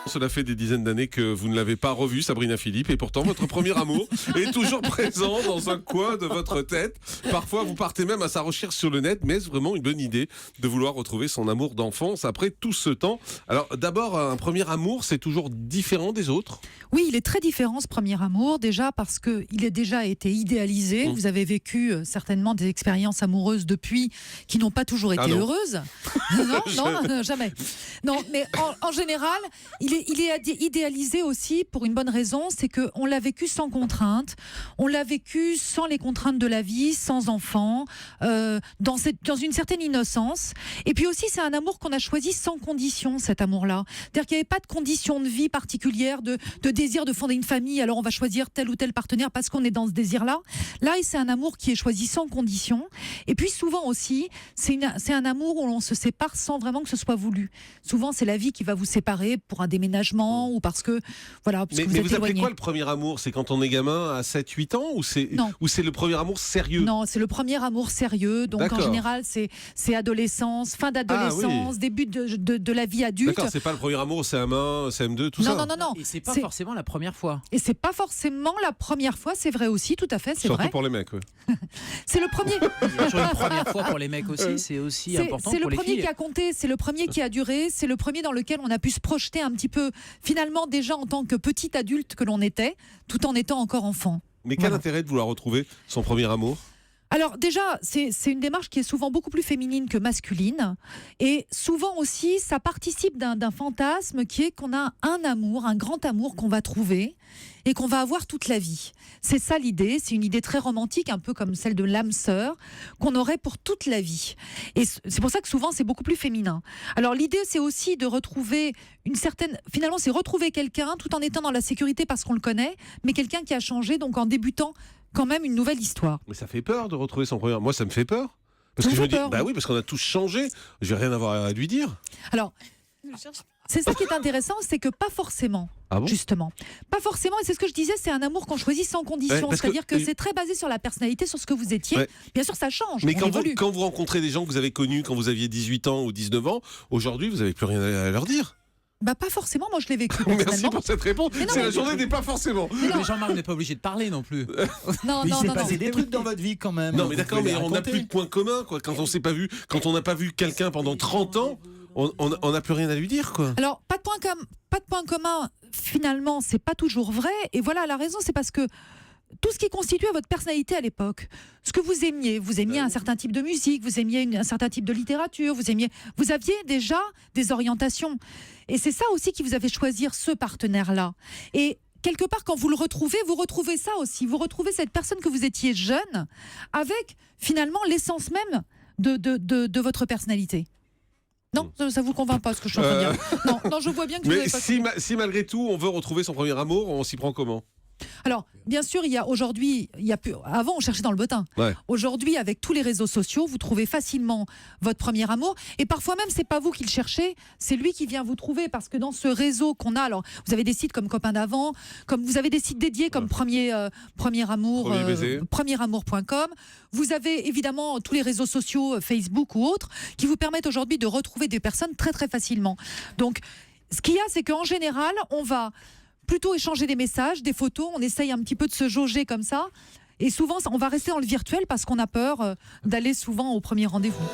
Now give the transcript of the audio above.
Cela fait des dizaines d'années que vous ne l'avez pas revu, Sabrina Philippe, et pourtant votre premier amour est toujours présent dans un coin de votre tête. Parfois, vous partez même à sa recherche sur le net, mais est-ce vraiment une bonne idée de vouloir retrouver son amour d'enfance après tout ce temps? Alors, d'abord, un premier amour, c'est toujours différent des autres? Oui, il est très différent ce premier amour, déjà parce qu'il a déjà été idéalisé. Vous avez vécu certainement des expériences amoureuses depuis qui n'ont pas toujours été heureuses. Non, jamais. Non, mais en général, il est idéalisé aussi pour une bonne raison, c'est qu'on l'a vécu sans contrainte, on l'a vécu sans les contraintes de la vie, sans enfant, dans une certaine innocence. Et puis aussi, c'est un amour qu'on a choisi sans condition, cet amour-là. C'est-à-dire qu'il n'y avait pas de condition de vie particulière, de désir de fonder une famille, alors on va choisir tel ou tel partenaire parce qu'on est dans ce désir-là. Là, c'est un amour qui est choisi sans condition. Et puis souvent aussi, c'est un amour où on se sépare sans vraiment que ce soit voulu. Souvent, c'est la vie qui va vous séparer pour un déménagement ou parce que voilà, parce que vous êtes vous appelez éloigné. quoi le premier amour? C'est quand on est gamin à 7-8 ans ou c'est le premier amour sérieux? Non, c'est le premier amour sérieux. Donc en général, c'est adolescence, fin d'adolescence, début de la vie adulte. D'accord, c'est pas le premier amour, CM1, CM2, tout ça. Non. Et c'est pas forcément la première fois. Et c'est pas forcément la première fois, c'est vrai aussi, tout à fait, c'est vrai. Surtout pour les mecs, oui. C'est le premier. Sur une première fois pour les mecs aussi, c'est aussi important pour les filles. C'est le premier qui a compté, c'est le premier qui a duré, c'est le premier dans lequel on a pu se projeter un petit peu, finalement déjà en tant que petit adulte que l'on était, tout en étant encore enfant. Mais quel intérêt de vouloir retrouver son premier amour? Alors déjà, c'est une démarche qui est souvent beaucoup plus féminine que masculine. Et souvent aussi, ça participe d'un fantasme qui est qu'on a un amour, un grand amour qu'on va trouver et qu'on va avoir toute la vie. C'est ça l'idée, c'est une idée très romantique, un peu comme celle de l'âme sœur, qu'on aurait pour toute la vie. Et c'est pour ça que souvent, c'est beaucoup plus féminin. Alors l'idée, c'est aussi de retrouver une certaine... Finalement, c'est retrouver quelqu'un tout en étant dans la sécurité parce qu'on le connaît, mais quelqu'un qui a changé, donc en débutant quand même une nouvelle histoire. Mais ça fait peur de retrouver son premier. Moi, ça me fait peur. Parce que je me dis, oui, parce qu'on a tous changé. Je vais rien avoir à lui dire. Alors, c'est ça qui est intéressant, c'est que pas forcément. Ah bon? Justement. Pas forcément, et c'est ce que je disais, c'est un amour qu'on choisit sans condition. C'est-à-dire que c'est très basé sur la personnalité, sur ce que vous étiez. Ouais. Bien sûr, ça change. Mais quand vous rencontrez des gens que vous avez connus quand vous aviez 18 ans ou 19 ans, aujourd'hui, vous n'avez plus rien à leur dire. Pas forcément, moi je l'ai vécu. Merci pour cette réponse. C'est la journée des pas forcément. Mais Jean-Marc n'est pas obligé de parler non plus. Non, il s'est passé des trucs dans votre vie quand même. Non, mais d'accord, mais on n'a plus de points communs, quoi. Quand on s'est pas vu, quand on n'a pas vu quelqu'un pendant 30 ans, on n'a plus rien à lui dire, quoi. Alors, pas de points communs, finalement, c'est pas toujours vrai. Et voilà, la raison, c'est parce que tout ce qui constituait votre personnalité à l'époque, ce que vous aimiez un certain type de musique, vous aimiez un certain type de littérature, vous aviez déjà des orientations. Et c'est ça aussi qui vous a fait choisir ce partenaire-là. Et quelque part, quand vous le retrouvez, vous retrouvez ça aussi. Vous retrouvez cette personne que vous étiez jeune avec finalement l'essence même de votre personnalité. Non, ça vous convainc pas ce que je suis en train de dire. Non, je vois bien que vous avez pas... si malgré tout, on veut retrouver son premier amour, on s'y prend comment? Alors, bien sûr, avant, on cherchait dans le bottin. Ouais. Aujourd'hui, avec tous les réseaux sociaux, vous trouvez facilement votre premier amour. Et parfois même, c'est pas vous qui le cherchez, c'est lui qui vient vous trouver. Parce que dans ce réseau qu'on a, alors, vous avez des sites comme Copains d'avant, comme vous avez des sites dédiés comme Premier Amour, premieramour.com. Vous avez évidemment tous les réseaux sociaux, Facebook ou autres, qui vous permettent aujourd'hui de retrouver des personnes très très facilement. Donc, ce qu'il y a, c'est qu'en général, on va plutôt échanger des messages, des photos, on essaye un petit peu de se jauger comme ça. Et souvent, on va rester dans le virtuel parce qu'on a peur d'aller souvent au premier rendez-vous.